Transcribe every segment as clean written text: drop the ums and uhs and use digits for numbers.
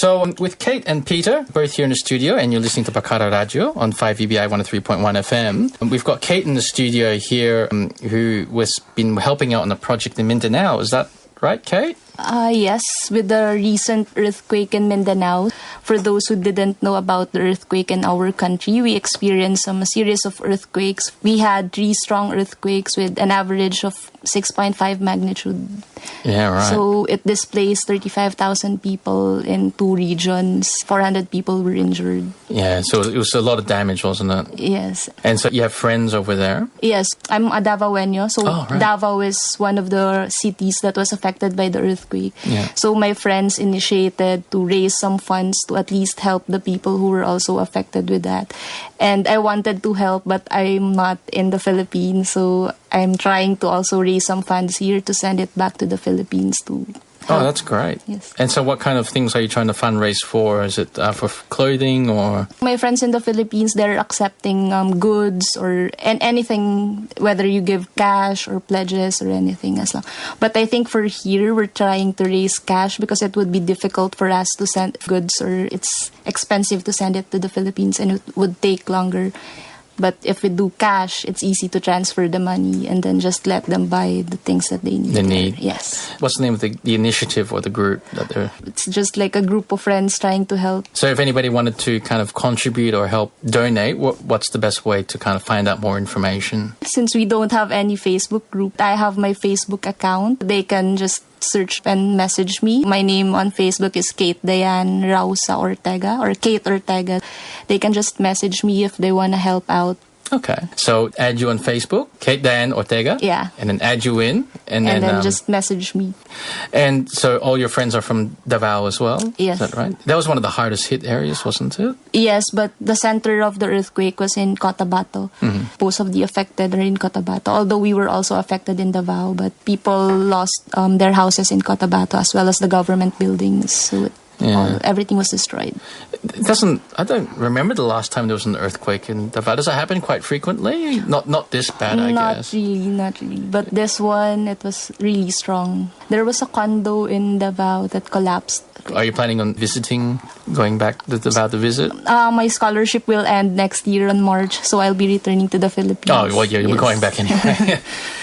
So with Kate and Peter, both here in the studio, and you're listening to Barkada Radyo on 5VBI 103.1 FM. We've got Kate in the studio here who was been helping out on a project in Mindanao. Is that right, Kate? Yes, with the recent earthquake in Mindanao. For those who didn't know about the earthquake in our country, we experienced a series of earthquakes. We had 3 strong earthquakes with an average of 6.5 magnitude. Yeah, right. So it displaced 35,000 people in 2 regions. 400 people were injured. Yeah, so it was a lot of damage, wasn't it? Yes. And so you have friends over there? Yes, I'm a Davaoeño. So right. Davao is one of the cities that was affected by the earthquake. Yeah. So my friends initiated to raise some funds to at least help the people who were also affected with that. And I wanted to help, but I'm not in the Philippines. So I'm trying to also raise some funds here to send it back to the Philippines to help. Oh, that's great. Yes. And so what kind of things are you trying to fundraise for? Is it for clothing or? My friends in the Philippines, they're accepting goods or anything, whether you give cash or pledges or anything as long. But I think for here, we're trying to raise cash because it would be difficult for us to send goods, or it's expensive to send it to the Philippines and it would take longer. But if we do cash, it's easy to transfer the money and then just let them buy the things that they need. They need. Yes. What's the name of the initiative or the group that they're? It's just like a group of friends trying to help. So if anybody wanted to kind of contribute or help donate, what's the best way to kind of find out more information? Since we don't have any Facebook group, I have my Facebook account. They can just search and message me. My name on Facebook is Kate Diane Rausa Ortega or Kate Ortega. They can just message me if they want to help out. Okay. So add you on Facebook, Kate Diane Ortega. Yeah. And then add you in. And then just message me. And so all your friends are from Davao as well? Yes. Is that right? That was one of the hardest hit areas, wasn't it? Yes, but the center of the earthquake was in Cotabato. Mm-hmm. Most of the affected are in Cotabato. Although we were also affected in Davao, but people lost their houses in Cotabato as well as the government buildings. So everything was destroyed. I don't remember the last time there was an earthquake in Davao. Does it happen quite frequently? Not this bad, I guess. Not really. But this one, it was really strong. There was a condo in Davao that collapsed. Are you planning on going back to Davao to visit? My scholarship will end next year in March, so I'll be returning to the Philippines. Oh, well, yeah, we're going back anyway.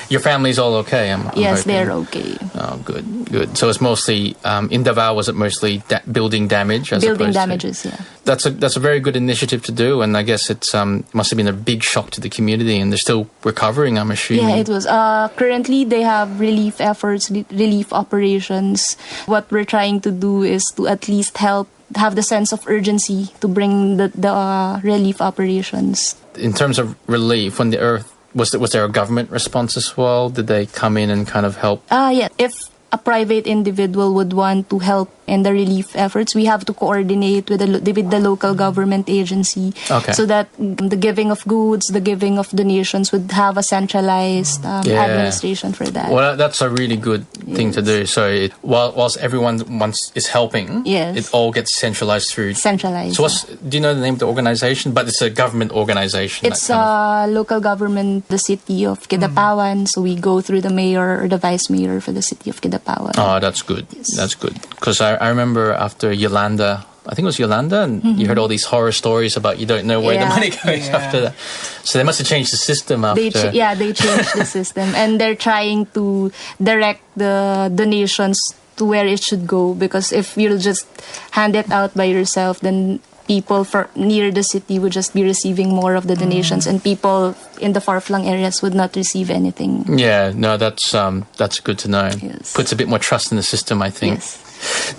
Your family's all okay, I'm yes, hoping. They're okay. Oh, good. So it's mostly, in Davao, was it mostly building damage? Building damages, yeah. That's a very good initiative to do, and I guess it's must have been a big shock to the community, and they're still recovering, I'm assuming. Yeah, it was. Currently, they have relief efforts, relief operations. What we're trying to do is to at least have the sense of urgency to bring the relief operations. In terms of relief, when the earth, was there a government response as well? Did they come in and kind of help? Yeah. If a private individual would want to help in the relief efforts, we have to coordinate with the local government agency, so that the giving of goods, the giving of donations would have a centralized administration for that. Well, that's a really good thing to do. So whilst everyone is helping, it all gets centralized through. Centralized. So do you know the name of the organization? But it's a government organization. It's a local government, the city of Kidapawan. So we go through the mayor or the vice mayor for the city of Kidapawan. Oh, that's good. Yes. That's good. Because I remember after Yolanda, I think it was Yolanda, and you heard all these horror stories about you don't know where the money goes after that. So they must have changed the system after. They changed the system. And they're trying to direct the donations to where it should go. Because if you'll just hand it out by yourself, then people near the city would just be receiving more of the donations, and people in the far-flung areas would not receive anything. Yeah, no, that's good to know. Yes. Puts a bit more trust in the system, I think. Yes.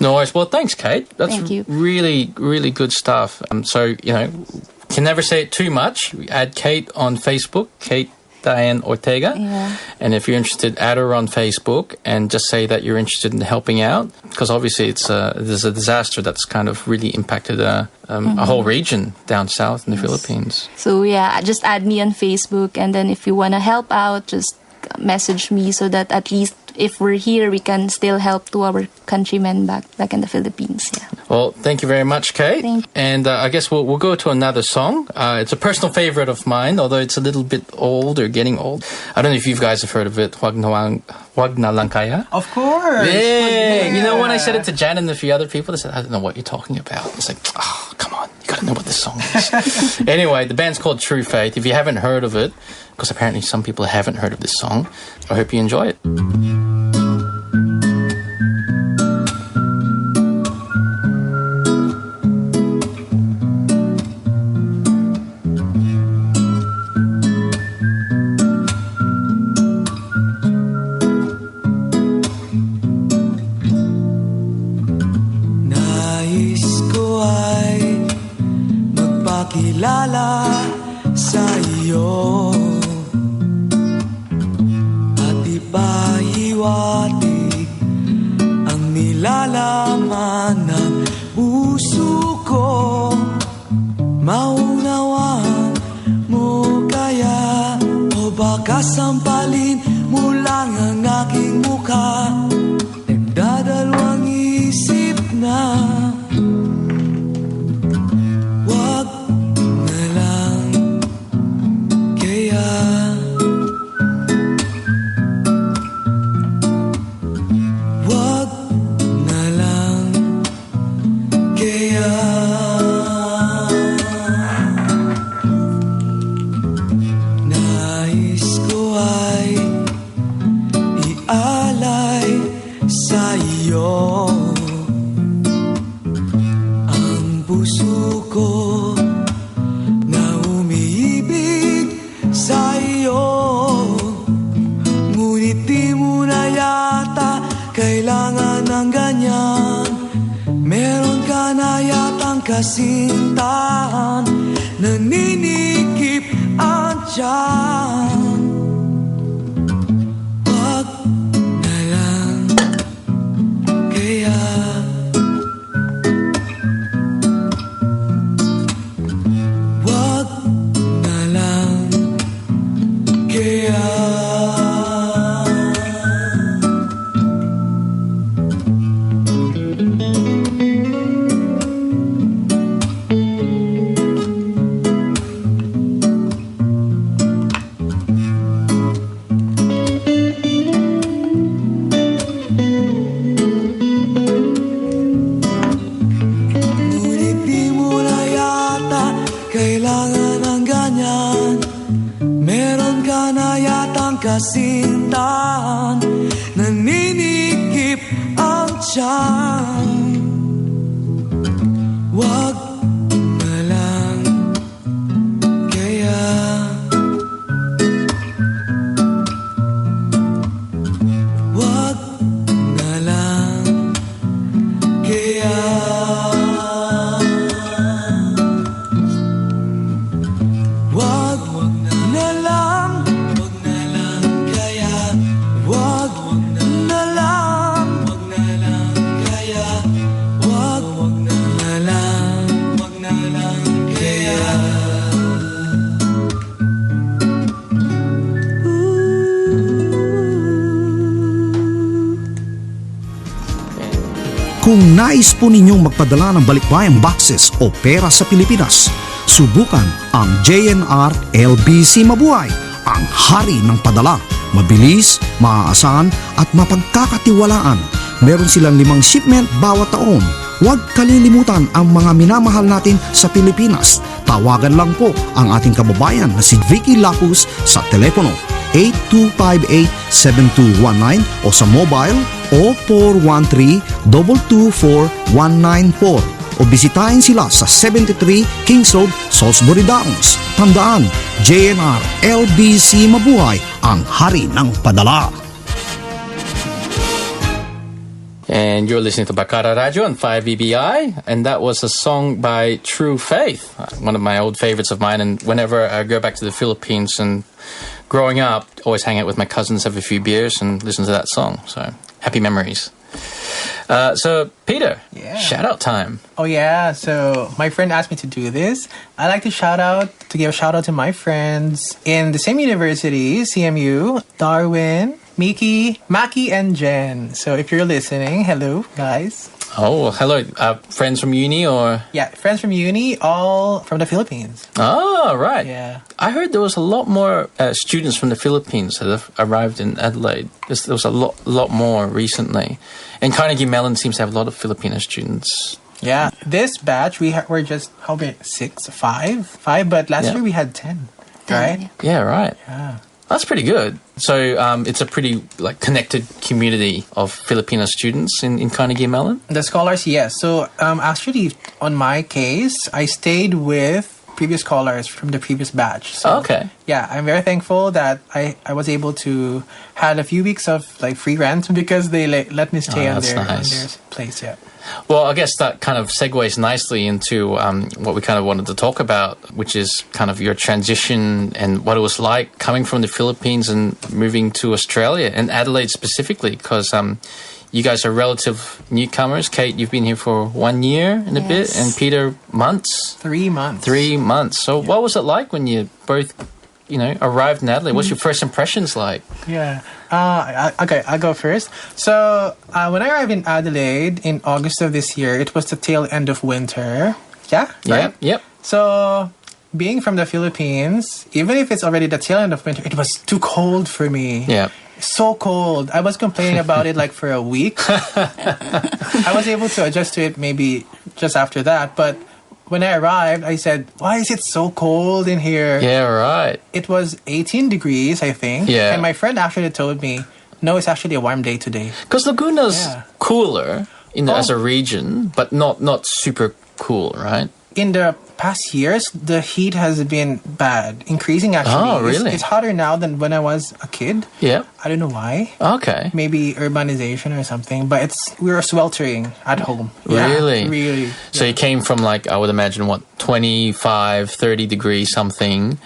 No worries. Well, thanks, Kate. That's Thank you. really, really good stuff. So, can never say it too much. We add Kate on Facebook, Kate Diane Ortega. Yeah. And if you're interested, add her on Facebook and just say that you're interested in helping out, because obviously there's a disaster that's kind of really impacted a whole region down south in the Philippines. So just add me on Facebook, and then if you want to help out, just message me so that at least if we're here, we can still help to our countrymen back in the Philippines. Yeah. Well, thank you very much, Kate. Thank you. And I guess we'll go to another song. It's a personal favorite of mine, although it's a little bit old or getting old. I don't know if you guys have heard of it. Wag na lang kaya? Of course. Yeah. You know, when I said it to Jan and a few other people, they said, I don't know what you're talking about. It's like, oh, come on. You got to know what this song is. Anyway, the band's called True Faith. If you haven't heard of it, because apparently some people haven't heard of this song, I hope you enjoy it. Kilala sa iyo at ipahiwatig ang nilalaman ng puso ko. Maunawaan mo kaya o baka sampalin mo lang ang aking mukha. Nagdadalawang isip na kasintahan, naninikip ang tiyan. Wag na lang kaya wag na lang kaya kasintahan, naninikip ang tiyan. Wag na lang kaya wag na lang kaya wag na lang Kung nais po ninyong magpadala ng balikbayang boxes o pera sa Pilipinas, subukan ang JNR LBC Mabuhay, ang hari ng padala. Mabilis, maaasahan at mapagkakatiwalaan. Meron silang 5 shipment bawat taon. Huwag kalilimutan ang mga minamahal natin sa Pilipinas. Tawagan lang po ang ating kababayan na si Vicky Lapus sa telepono 8258-7219 o sa mobile 0413-224-194 o bisitahin sila sa 73 Kings Road, Salisbury Downs. Tandaan, JNR LBC Mabuhay, ang hari ng padala. And you're listening to Barkada Radyo on 5BBI, and that was a song by True Faith, one of my old favorites of mine. And whenever I go back to the Philippines and growing up, always hang out with my cousins, have a few beers, and listen to that song. So happy memories. So Peter, shout out time. Oh yeah, so my friend asked me to do this. I like to give a shout out to my friends in the same university, CMU, Darwin, Miki, Maki, and Jen. So if you're listening, hello guys. Oh, hello. Friends from uni or? Yeah, friends from uni, all from the Philippines. Oh, right. Yeah. I heard there was a lot more students from the Philippines that have arrived in Adelaide. There was a lot more recently. And Carnegie Mellon seems to have a lot of Filipino students. Yeah. This batch, we're just, how many? Five, but last year we had 10. Right? Yeah, right. Yeah. That's pretty good. So it's a pretty connected community of Filipino students in Carnegie Mellon? The scholars, yes. So actually, on my case, I stayed with previous scholars from the previous batch. So, okay. Yeah, I'm very thankful that I was able to had a few weeks of free rent because they let me stay on their place. Yeah. Well, I guess that kind of segues nicely into what we kind of wanted to talk about, which is kind of your transition and what it was like coming from the Philippines and moving to Australia and Adelaide specifically, because you guys are relative newcomers. Kate, you've been here for 1 year and a bit, and Peter, months? 3 months. 3 months. So what was it like when you both, arrived in Adelaide? What's your first impressions like? Yeah. Okay, I'll go first. So when I arrived in Adelaide in August of this year, it was the tail end of winter. Yeah? Right? Yep. So being from the Philippines, even if it's already the tail end of winter, it was too cold for me. Yeah. So cold. I was complaining about it for a week. I was able to adjust to it maybe just after that, but when I arrived, I said, why is it so cold in here? Yeah, right. It was 18 degrees, I think. Yeah. And my friend actually told me, no, it's actually a warm day today. Because Laguna's cooler as a region, but not super cool, right? In the past years, the heat has been bad, increasing actually. Oh, really? It's hotter now than when I was a kid. Yeah. I don't know why. Okay. Maybe urbanization or something, but we were sweltering at home. Really? Yeah, really. So you came from I would imagine, 25, 30 degrees something.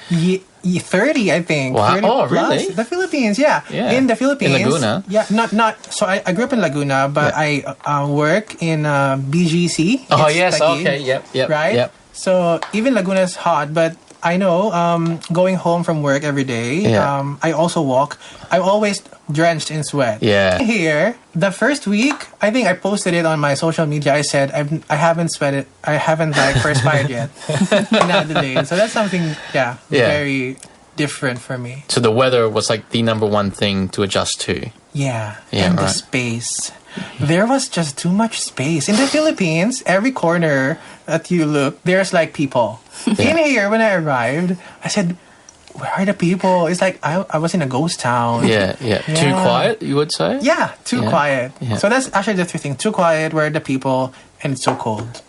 30, I think. Wow. 30 Oh, plus. really? The Philippines, yeah. In the Philippines. In Laguna? Yeah, not. So I grew up in Laguna, but I work in BGC. Oh, It's yes. Taguig, Okay. Yep. Right? Yep. So even Laguna is hot, but I know going home from work every day, I also walk. I'm always drenched in sweat. Yeah. Here, the first week, I think I posted it on my social media. I said, I haven't sweated. I haven't perspired yet in Adelaide. So that's something, very different for me. So the weather was the number one thing to adjust to. Yeah. And the space. There was just too much space. In the Philippines, every corner that you look, there's people. In here, when I arrived, I said, where are the people? It's I was in a ghost town. Yeah. Too quiet, you would say? Yeah, too quiet. Yeah. So that's actually the three things. Too quiet, where are the people, and it's so cold.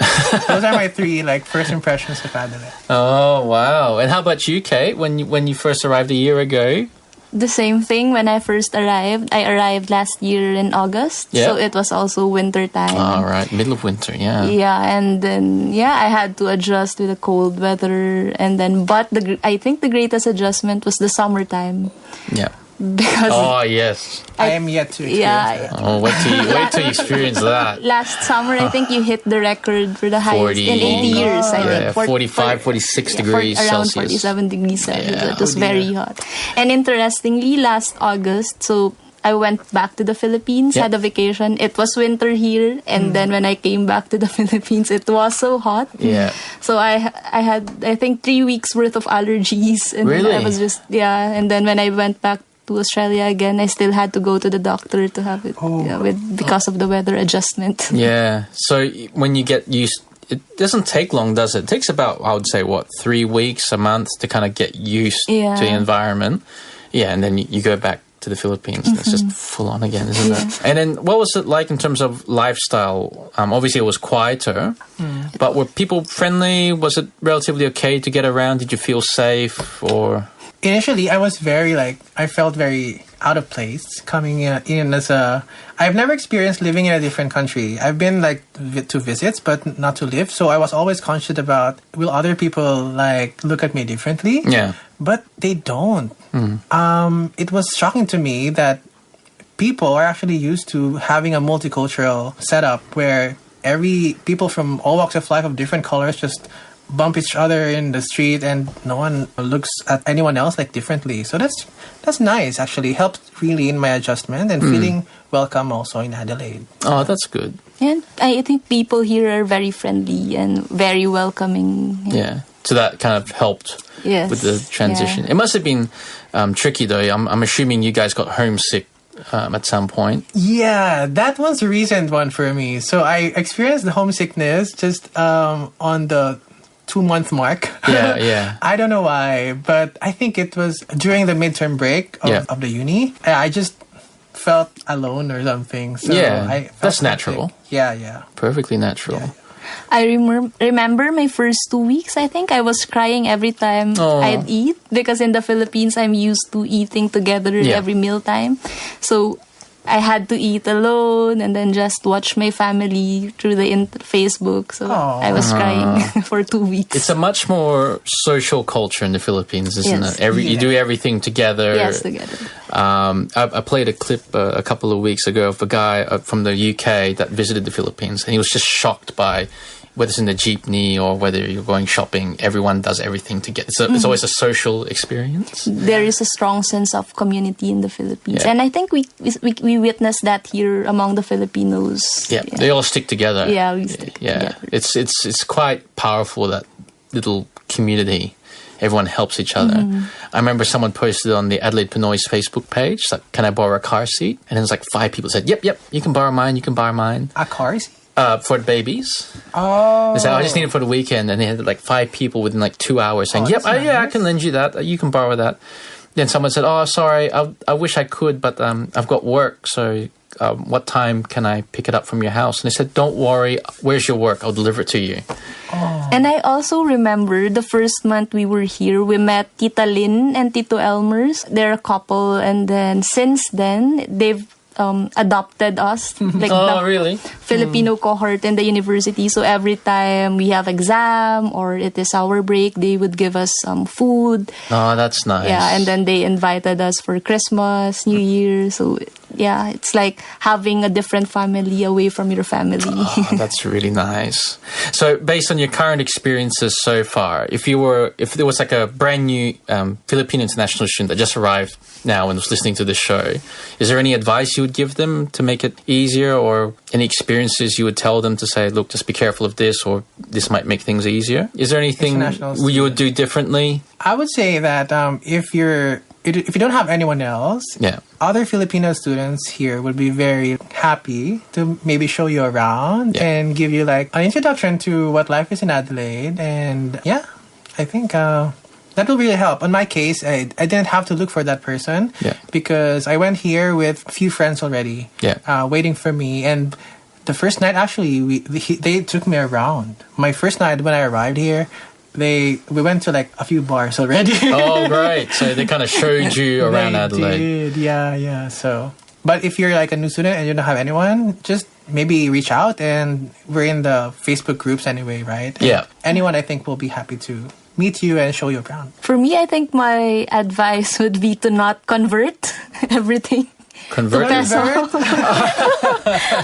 Those are my three first impressions of Adelaide. Oh, wow. And how about you, Kate, when you first arrived a year ago? The same thing when I first arrived. I arrived last year in August, so it was also winter time. All right, middle of winter, yeah. Yeah, and then I had to adjust with the cold weather, and then I think the greatest adjustment was the summertime. Yeah. Because yes. I am yet to experience that. Oh, wait till you experience that. Last summer, I think you hit the record for the highest in 80 years. I think 45, 46 degrees around Celsius. 47 degrees Celsius. Yeah. It was very hot. And interestingly, last August, so I went back to the Philippines, had a vacation. It was winter here, and then when I came back to the Philippines, it was so hot. Yeah. So I had, I think, 3 weeks worth of allergies. And really? I was just, and then when I went back to Australia again, I still had to go to the doctor to have it because of the weather adjustment. Yeah. So when you get used, it doesn't take long, does it? It takes about, I would say, 3 weeks, a month to kind of get used to the environment. Yeah, and then you go back to the Philippines. That's just full on again, isn't it? And then what was it like in terms of lifestyle? Obviously, it was quieter, but were people friendly? Was it relatively okay to get around? Did you feel safe or... Initially, I was I felt very out of place coming in as I've never experienced living in a different country. I've been to visits, but not to live. So I was always conscious about, will other people look at me differently? Yeah. But they don't. It was shocking to me that people are actually used to having a multicultural setup where people from all walks of life of different colors just bump each other in the street and no one looks at anyone else like differently. So that's nice, actually. Helped really in my adjustment and feeling welcome also in Adelaide. Oh, that's good. And I think people here are very friendly and very welcoming. Yeah. So that kind of helped Yes. with the transition. Yeah. It must have been tricky, though. I'm assuming you guys got homesick at some point. Yeah, that was a recent one for me. So I experienced the homesickness just on the 2-month mark. Yeah. I don't know why, but I think it was during the midterm break of the uni. I just felt alone or something. So Yeah, I felt that's something. natural. Yeah. Perfectly natural. Yeah. I remember my first 2 weeks, I think. I was crying every time Oh. I'd eat because in the Philippines, I'm used to eating together every mealtime. So I had to eat alone and then just watch my family through the Facebook. So I was crying for 2 weeks. It's a much more social culture in the Philippines, isn't Yes. it? You do everything together. Yes, together. I played a clip a couple of weeks ago of a guy from the UK that visited the Philippines, and he was just shocked by whether it's in the jeepney or whether you're going shopping, everyone does everything together. It's always a social experience. There is a strong sense of community in the Philippines. Yeah. And I think we witness that here among the Filipinos. Yeah, they all stick together. Yeah, we stick Yeah, together. it's quite powerful, that little community. Everyone helps each other. I remember someone posted on the Adelaide Pinoy's Facebook page, like, can I borrow a car seat? And then there's like 5 people said, yep, you can borrow mine, A car seat? for babies. Oh. They said, I just need it for the weekend. And they had like 5 people within like 2 hours saying, yep, that's yeah, I nice. can lend you that. You can borrow that. Then someone said, oh, sorry, I wish I could, but I've got work. So what time can I pick it up from your house? And they said, don't worry, where's your work? I'll deliver it to you. And I also remember the first month we were here, we met Tita Lynn and Tito Elmers. They're a couple, and then since then, they've adopted us. Like Oh, the really? Filipino cohort in the university. So every time we have exam or it is our break, they would give us some food. Oh, that's nice. Yeah, and then they invited us for Christmas, New Year. So yeah, it's like having a different family away from your family. Oh, that's really nice. So, based on your current experiences so far, if there was like a brand new Filipino international student that just arrived now and was listening to this show, is there any advice you would give them to make it easier, or any experiences you would tell them to say, look, just be careful of this, or this might make things easier? Is there anything International you would do differently? I would say that if you don't have anyone else, Yeah. other Filipino students here would be very happy to maybe show you around and give you like an introduction to what life is in Adelaide. And yeah, I think that will really help. In my case, I didn't have to look for that person because I went here with a few friends already waiting for me. And the first night, actually, they took me around. My first night when I arrived here, we went to like a few bars already. Oh, great. So they kind of showed you around Adelaide. Did. Yeah. So, but if you're like a new student and you don't have anyone, just maybe reach out, and we're in the Facebook groups anyway, right? Yeah. Anyone I think will be happy to meet you and show you around. For me, I think my advice would be to not convert everything. Convert. Peso.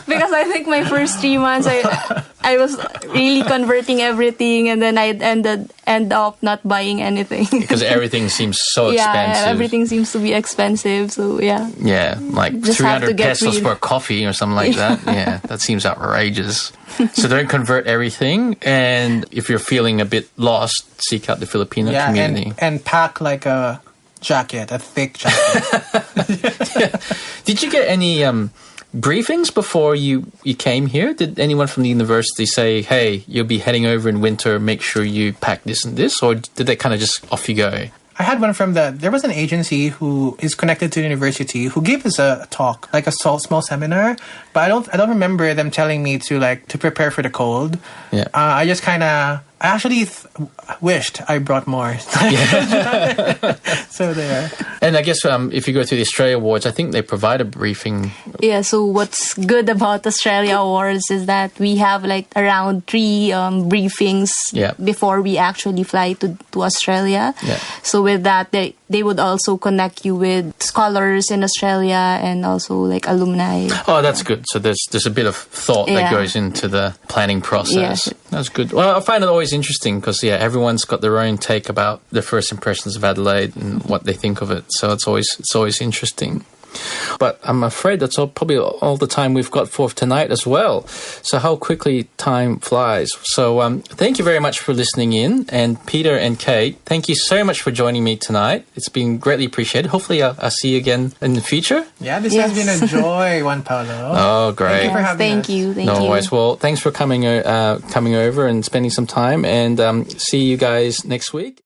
Because I think my first 3 months, I was really converting everything, and then I'd end up not buying anything. Because everything seems so expensive. Yeah, everything seems to be expensive. So yeah. Yeah, like Just have to 300 get pesos rid- for a coffee or something like that. Yeah, that seems outrageous. So don't convert everything. And if you're feeling a bit lost, seek out the Filipino community. and pack like a thick jacket. Did you get any briefings before you came here? Did anyone from the university say, hey, you'll be heading over in winter, make sure you pack this and this? Or did they kind of just off you go? I had one from there was an agency who is connected to the university who gave us a talk, like a small seminar, but I don't remember them telling me to prepare for the cold. Yeah. I just I actually wished I brought more. So there. And I guess if you go to the Australia Awards, I think they provide a briefing. Yeah, so what's good about Australia Awards is that we have like around 3 briefings before we actually fly to Australia. Yeah. So with that, they would also connect you with scholars in Australia and also like alumni. Oh, that's good. So there's a bit of thought that goes into the planning process. That's good. Well, I find it always interesting because everyone's got their own take about their first impressions of Adelaide and what they think of it. So it's always interesting. But I'm afraid that's probably all the time we've got for tonight as well. So how quickly time flies. So thank you very much for listening in. And Peter and Kate, thank you so much for joining me tonight. It's been greatly appreciated. Hopefully I'll see you again in the future. Yeah, this has been a joy, Juan Paolo. Oh, great. Thank you for having us. Thank No you. worries. Well, thanks for coming over and spending some time. And see you guys next week.